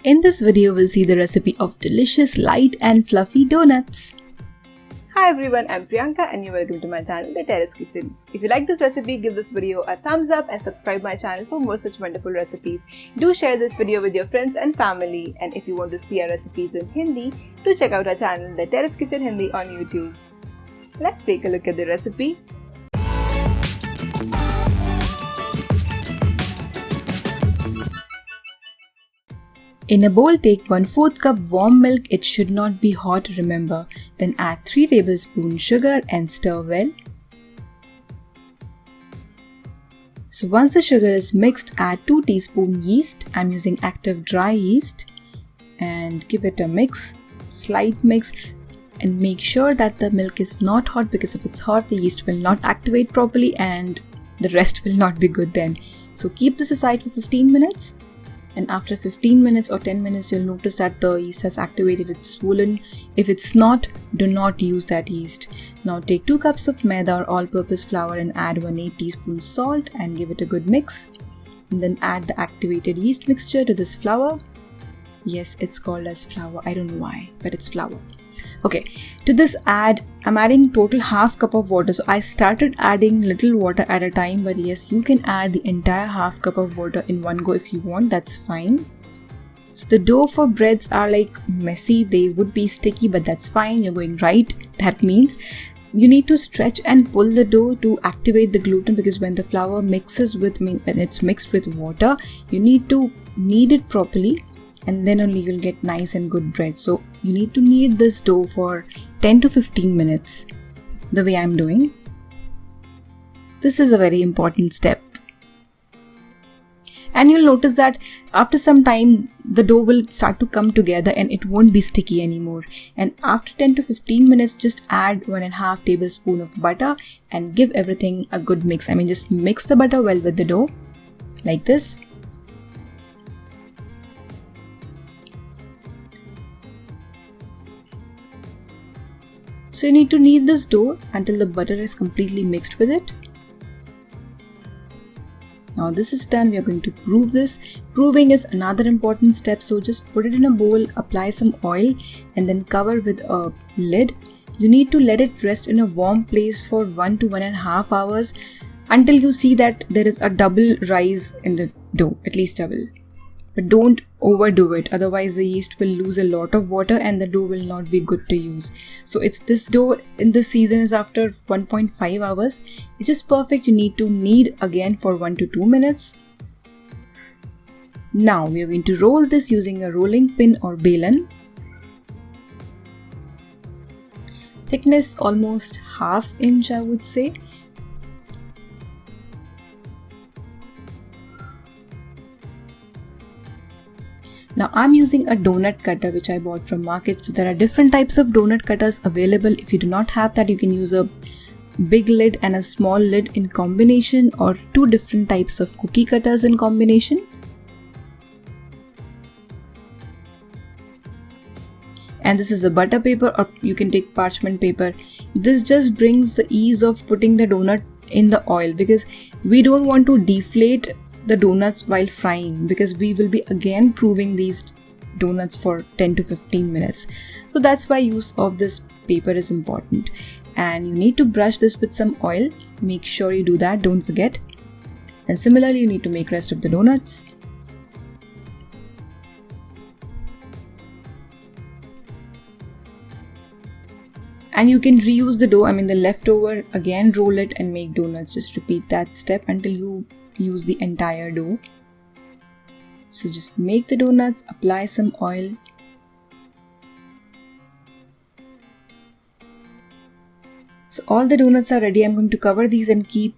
In this video, we'll see the recipe of delicious, light and fluffy donuts. Hi everyone, I'm Priyanka and you're welcome to my channel, The Terrace Kitchen. If you like this recipe, give this video a thumbs up and subscribe my channel for more such wonderful recipes. Do share this video with your friends and family, and if you want to see our recipes in Hindi, do check out our channel, The Terrace Kitchen Hindi on YouTube. Let's take a look at the recipe. In a bowl, take 1/4 cup warm milk. It should not be hot, remember. Then add 3 tablespoons sugar and stir well. So once the sugar is mixed, add 2 teaspoons yeast. I'm using active dry yeast and give it a mix, slight mix, and make sure that the milk is not hot, because if it's hot, the yeast will not activate properly and the rest will not be good then. So keep this aside for 15 minutes. And after 15 minutes or 10 minutes, you'll notice that the yeast has activated, it's swollen. If it's not, do not use that yeast. Now take 2 cups of Maida or all-purpose flour and add 1/8 teaspoon salt and give it a good mix. And then add the activated yeast mixture to this flour. Yes, it's called as flour. I don't know why, but it's flour. Okay, to this I'm adding total ½ cup of water. So I started adding little water at a time, but yes, you can add the entire ½ cup of water in one go if you want, that's fine. So the dough for breads are like messy, they would be sticky, but that's fine, you're going right. That means you need to stretch and pull the dough to activate the gluten, because when the flour mixes with when it's mixed with water, you need to knead it properly, and then only you'll get nice and good bread. So you need to knead this dough for 10 to 15 minutes, the way I'm doing. This is a very important step. And you'll notice that after some time, the dough will start to come together and it won't be sticky anymore. And after 10 to 15 minutes, just add 1½ tablespoon of butter and give everything a good mix. Just mix the butter well with the dough, like this. So you need to knead this dough until the butter is completely mixed with it. Now this is done, we are going to prove this. Proving is another important step, so just put it in a bowl, apply some oil and then cover with a lid. You need to let it rest in a warm place for 1 to 1½ hours until you see that there is a double rise in the dough, at least double. But don't overdo it, otherwise the yeast will lose a lot of water and the dough will not be good to use. So this dough in this season is after 1.5 hours. It is perfect. You need to knead again for 1 to 2 minutes. Now we are going to roll this using a rolling pin or balan. Thickness almost ½ inch, I would say. Now I'm using a donut cutter which I bought from market. So there are different types of donut cutters available. If you do not have that, you can use a big lid and a small lid in combination, or 2 different types of cookie cutters in combination. And this is a butter paper, or you can take parchment paper. This just brings the ease of putting the donut in the oil, because we don't want to deflate the donuts while frying, because we will be again proving these donuts for 10 to 15 minutes. So that's why use of this paper is important. And you need to brush this with some oil. Make sure you do that, don't forget. And similarly, you need to make rest of the donuts. And you can reuse the dough, the leftover, again roll it and make donuts. Just repeat that step until you use the entire dough. So just make the donuts, apply some oil. So all the donuts are ready. I'm going to cover these and keep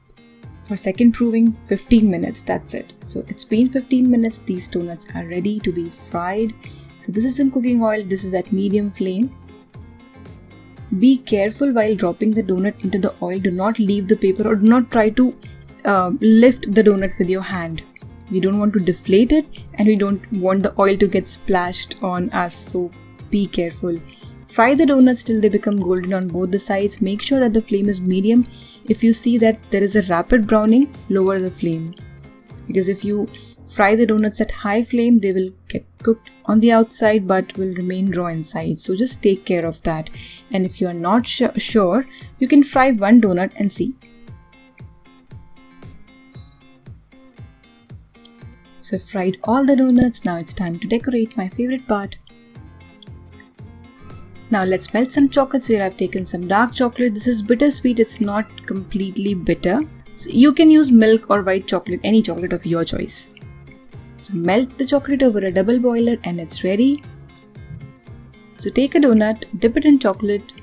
for second proving 15 minutes. That's it. So it's been 15 minutes. These donuts are ready to be fried. So this is in cooking oil. This is at medium flame. Be careful while dropping the donut into the oil. Do not leave the paper, or do not try to lift the donut with your hand. We don't want to deflate it, and we don't want the oil to get splashed on us, so be careful. Fry the donuts till they become golden on both the sides. Make sure that the flame is medium. If you see that there is a rapid browning, lower the flame, because if you fry the donuts at high flame, they will get cooked on the outside but will remain raw inside. So just take care of that. And if you are not sure, you can fry one donut and see. So I've fried all the donuts. Now it's time to decorate, my favorite part. Now let's melt some chocolate. So here I've taken some dark chocolate. This is bittersweet. It's not completely bitter. So you can use milk or white chocolate, any chocolate of your choice. So melt the chocolate over a double boiler and it's ready. So take a donut, dip it in chocolate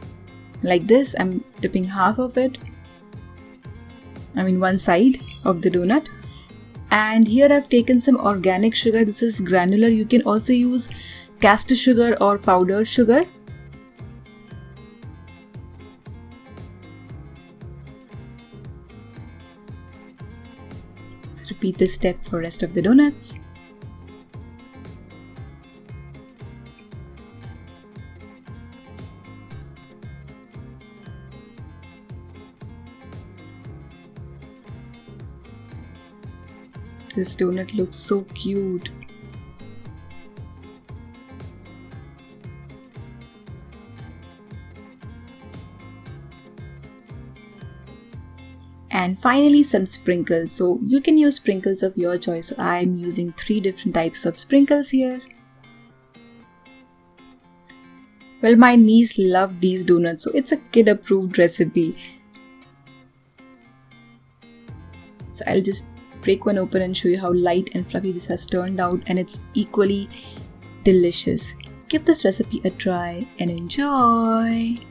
like this. I'm dipping half of it. One side of the donut. And here I've taken some organic sugar. This is granular. You can also use caster sugar or powdered sugar. So repeat this step for rest of the donuts. This donut looks so cute. And finally some sprinkles. So you can use sprinkles of your choice. So I'm using 3 different types of sprinkles here. Well, my niece loved these donuts, so it's a kid approved recipe. So I'll just break one open and show you how light and fluffy this has turned out, and it's equally delicious. Give this recipe a try and enjoy!